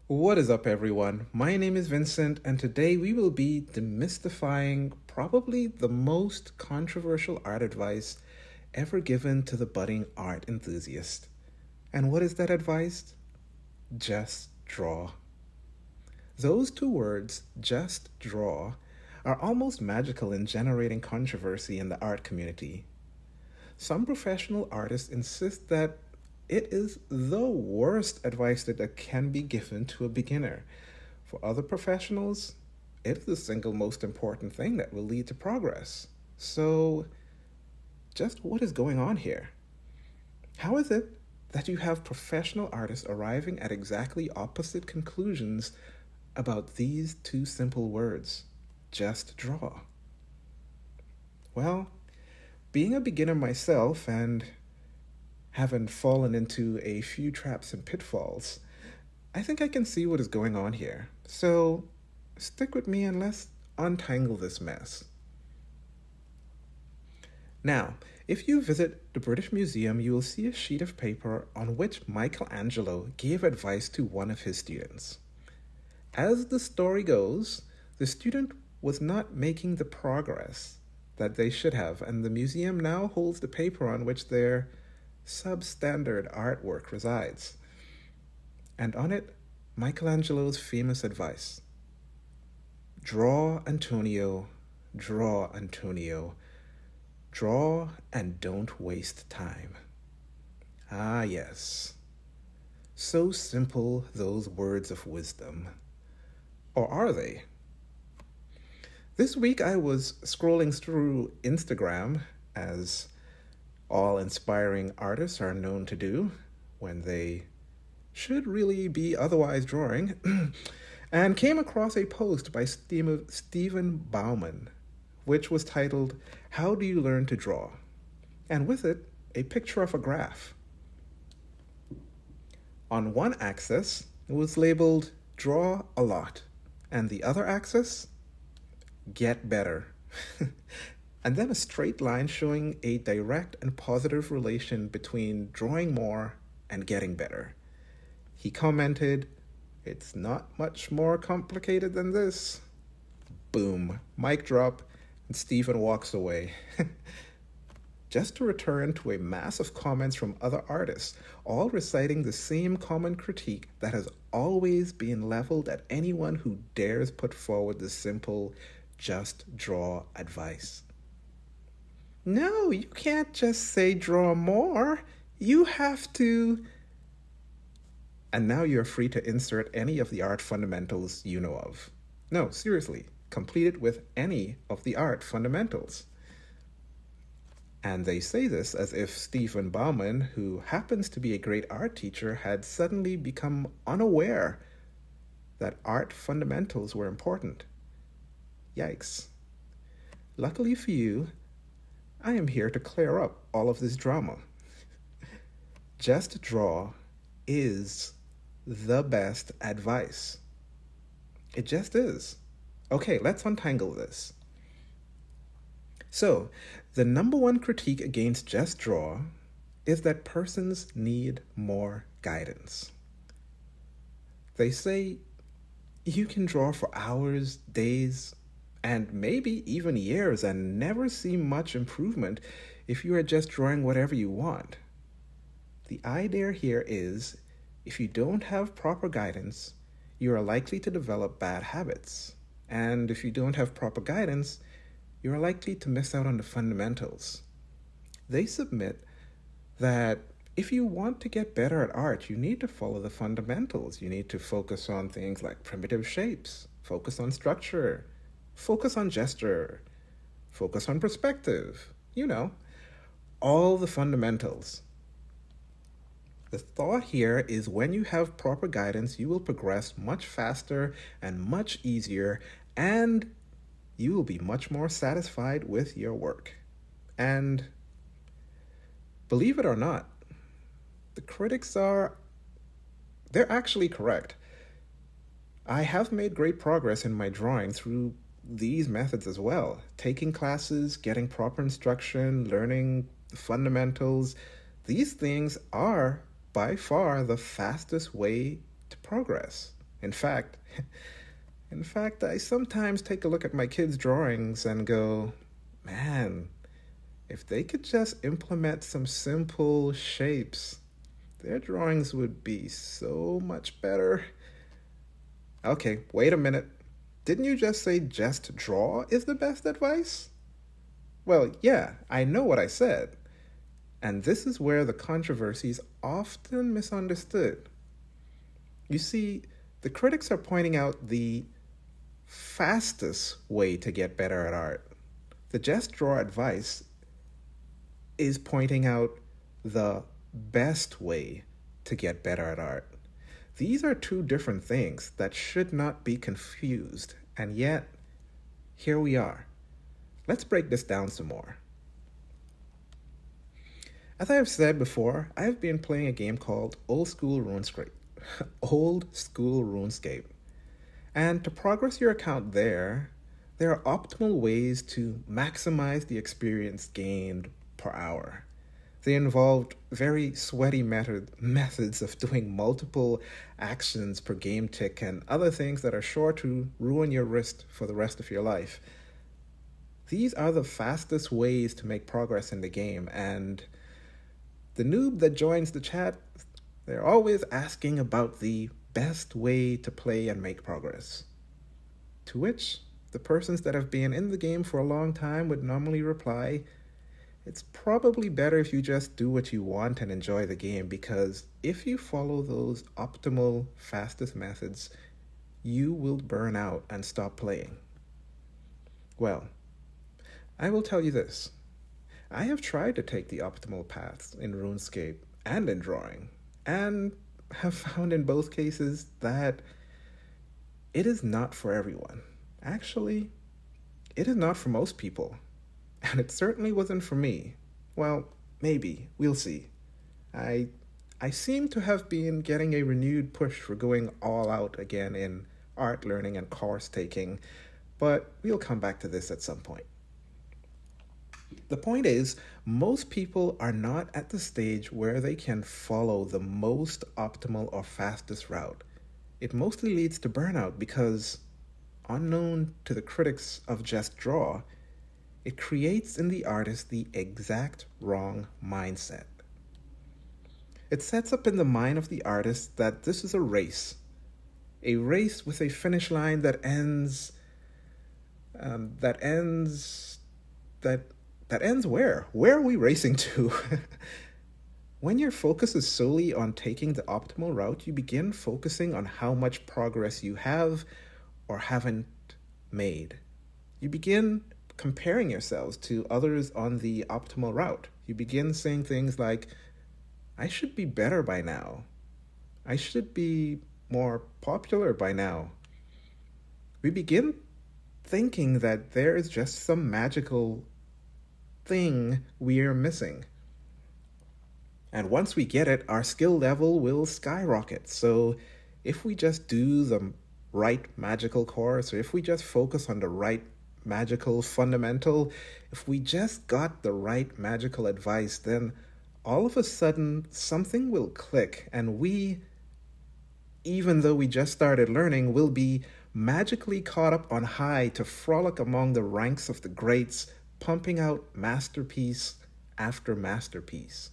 What is up, everyone? My name is Vincent, and today we will be demystifying probably the most controversial art advice ever given to the budding art enthusiast. And what is that advice? Just draw. Those two words, just draw, are almost magical in generating controversy in the art community. Some professional artists insist that it is the worst advice that can be given to a beginner. For other professionals, it is the single most important thing that will lead to progress. So, just what is going on here? How is it that you have professional artists arriving at exactly opposite conclusions about these two simple words? Just draw. Well, being a beginner myself and having fallen into a few traps and pitfalls, I think I can see what is going on here. So stick with me and let's untangle this mess. Now, if you visit the British Museum, you will see a sheet of paper on which Michelangelo gave advice to one of his students. As the story goes, the student was not making the progress that they should have, and the museum now holds the paper on which their substandard artwork resides. And on it, Michelangelo's famous advice: draw, Antonio, draw, Antonio, draw and don't waste time. Ah, yes. So simple, those words of wisdom. Or are they? This week I was scrolling through Instagram, as all inspiring artists are known to do when they should really be otherwise drawing, and came across a post by Stephen Bauman, which was titled, "How Do You Learn to Draw?" And with it, a picture of a graph. On one axis, it was labeled "Draw a Lot," and the other axis, "Get Better." And then a straight line showing a direct and positive relation between drawing more and getting better. He commented, "It's not much more complicated than this." Boom, mic drop, and Stephen walks away. Just to return to a mass of comments from other artists, all reciting the same common critique that has always been leveled at anyone who dares put forward the simple, just draw advice. No, you can't just say draw more. You have to. And now you're free to insert any of the art fundamentals you know of. No, seriously, complete it with any of the art fundamentals. And they say this as if Stephen Bauman, who happens to be a great art teacher, had suddenly become unaware that art fundamentals were important. Yikes. Luckily for you, I am here to clear up all of this drama. Just draw is the best advice. It just is. Okay, let's untangle this. So, the number one critique against just draw is that persons need more guidance. They say you can draw for hours, days, and maybe even years and never see much improvement if you are just drawing whatever you want. The idea here is, if you don't have proper guidance, you are likely to develop bad habits. And if you don't have proper guidance, you are likely to miss out on the fundamentals. They submit that if you want to get better at art, you need to follow the fundamentals. You need to focus on things like primitive shapes, focus on structure, focus on gesture, focus on perspective, all the fundamentals. The thought here is when you have proper guidance, you will progress much faster and much easier, and you will be much more satisfied with your work. And believe it or not, the critics they're actually correct. I have made great progress in my drawing through these methods as well. Taking classes, getting proper instruction, learning the fundamentals. These things are by far the fastest way to progress. In fact, I sometimes take a look at my kids' drawings and go, man, if they could just implement some simple shapes, their drawings would be so much better. Okay, wait a minute. Didn't you just say just draw is the best advice? Well, yeah, I know what I said. And this is where the controversy is often misunderstood. You see, the critics are pointing out the fastest way to get better at art. The just draw advice is pointing out the best way to get better at art. These are two different things that should not be confused, and yet, here we are. Let's break this down some more. As I have said before, I have been playing a game called Old School RuneScape. And to progress your account there are optimal ways to maximize the experience gained per hour. They involved very sweaty methods of doing multiple actions per game tick and other things that are sure to ruin your wrist for the rest of your life. These are the fastest ways to make progress in the game, and the noob that joins the chat, they're always asking about the best way to play and make progress. To which the persons that have been in the game for a long time would normally reply, it's probably better if you just do what you want and enjoy the game, because if you follow those optimal, fastest methods, you will burn out and stop playing. Well, I will tell you this. I have tried to take the optimal paths in RuneScape and in drawing, and have found in both cases that it is not for everyone. Actually, it is not for most people. And it certainly wasn't for me. Well, maybe. We'll see. I seem to have been getting a renewed push for going all out again in art learning and course taking, but we'll come back to this at some point. The point is, most people are not at the stage where they can follow the most optimal or fastest route. It mostly leads to burnout because, unknown to the critics of Just Draw, it creates in the artist the exact wrong mindset. It sets up in the mind of the artist that this is a race with a finish line that ends where? Where are we racing to? When your focus is solely on taking the optimal route, you begin focusing on how much progress you have or haven't made. You begin comparing yourselves to others on the optimal route. You begin saying things like, I should be better by now. I should be more popular by now. We begin thinking that there is just some magical thing we are missing. And once we get it, our skill level will skyrocket. So if we just do the right magical course, or if we just focus on the right magical fundamental, if we just got the right magical advice, then all of a sudden something will click, and we, even though we just started learning, will be magically caught up on high to frolic among the ranks of the greats, pumping out masterpiece after masterpiece.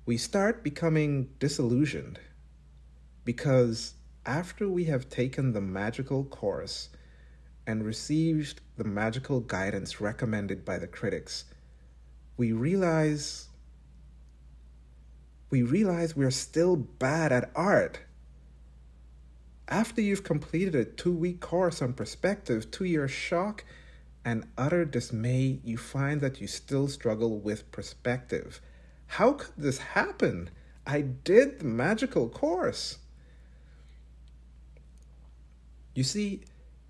We start becoming disillusioned because after we have taken the magical course and received the magical guidance recommended by the critics, we realize we're still bad at art. After you've completed a 2-week course on perspective, to your shock and utter dismay, you find that you still struggle with perspective. How could this happen? I did the magical course. You see,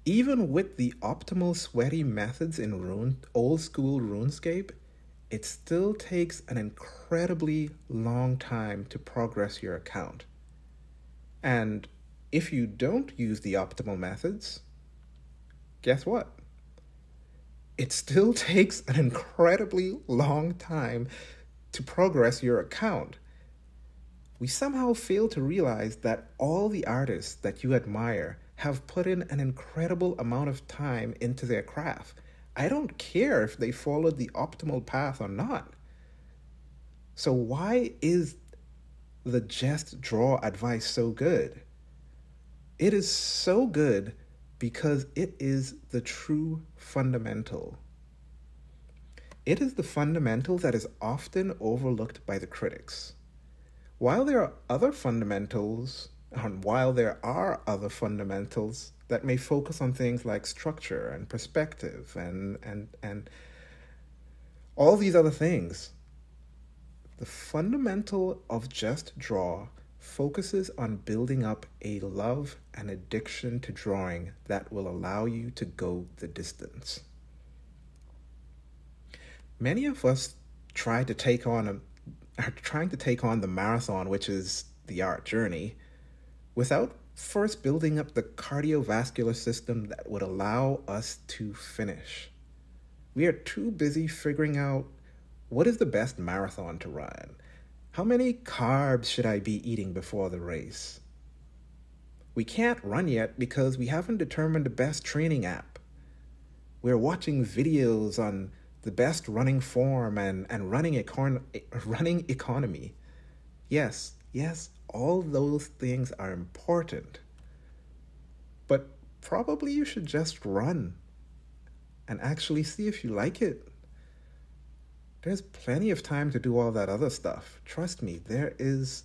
even with the optimal sweaty methods in old school RuneScape, it still takes an incredibly long time to progress your account. And if you don't use the optimal methods, guess what? It still takes an incredibly long time to progress your account. We somehow fail to realize that all the artists that you admire have put in an incredible amount of time into their craft. I don't care if they followed the optimal path or not. So why is the just draw advice so good? It is so good because it is the true fundamental. It is the fundamental that is often overlooked by the critics. While there are other fundamentals that may focus on things like structure and perspective and all these other things, the fundamental of just draw focuses on building up a love and addiction to drawing that will allow you to go the distance. Many of us are trying to take on the marathon, which is the art journey, without first building up the cardiovascular system that would allow us to finish. We are too busy figuring out what is the best marathon to run. How many carbs should I be eating before the race? We can't run yet because we haven't determined the best training app. We're watching videos on the best running form and running economy. Yes, all those things are important. But probably you should just run and actually see if you like it. There's plenty of time to do all that other stuff. Trust me, there is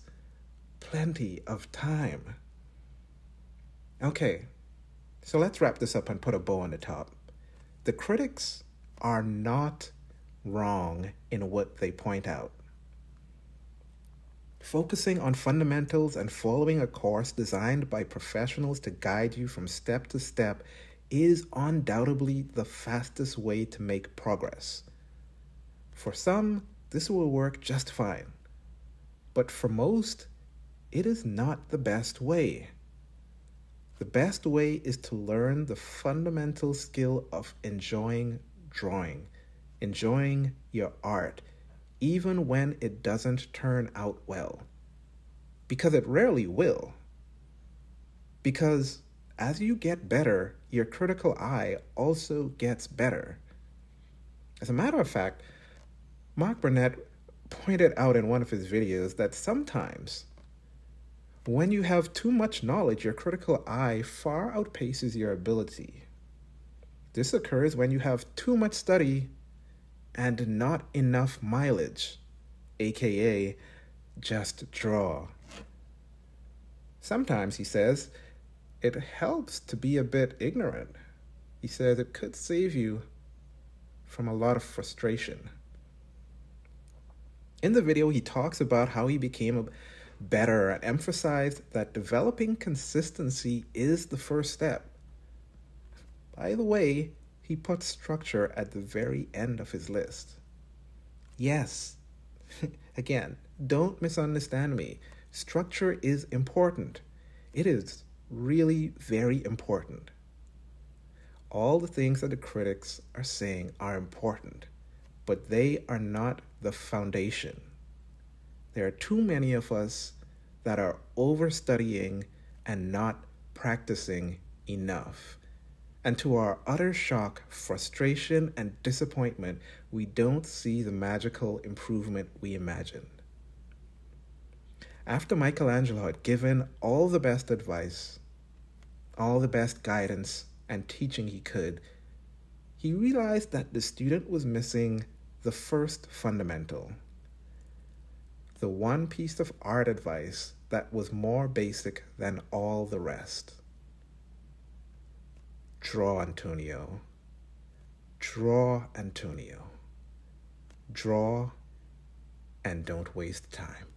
plenty of time. Okay, so let's wrap this up and put a bow on the top. The critics are not wrong in what they point out. Focusing on fundamentals and following a course designed by professionals to guide you from step to step is undoubtedly the fastest way to make progress. For some, this will work just fine. But for most, it is not the best way. The best way is to learn the fundamental skill of enjoying drawing, enjoying your art, even when it doesn't turn out well. Because it rarely will. Because as you get better, your critical eye also gets better. As a matter of fact, Mark Burnett pointed out in one of his videos that sometimes when you have too much knowledge, your critical eye far outpaces your ability. This occurs when you have too much study and not enough mileage, aka just draw. Sometimes, he says, it helps to be a bit ignorant. He says it could save you from a lot of frustration. In the video, he talks about how he became better and emphasized that developing consistency is the first step. By the way, he put structure at the very end of his list. Yes, again, don't misunderstand me. Structure is important. It is really very important. All the things that the critics are saying are important, but they are not the foundation. There are too many of us that are overstudying and not practicing enough. And to our utter shock, frustration, and disappointment, we don't see the magical improvement we imagined. After Michelangelo had given all the best advice, all the best guidance and teaching he could, he realized that the student was missing the first fundamental, the one piece of art advice that was more basic than all the rest. Draw, Antonio. Draw, Antonio. Draw, and don't waste time.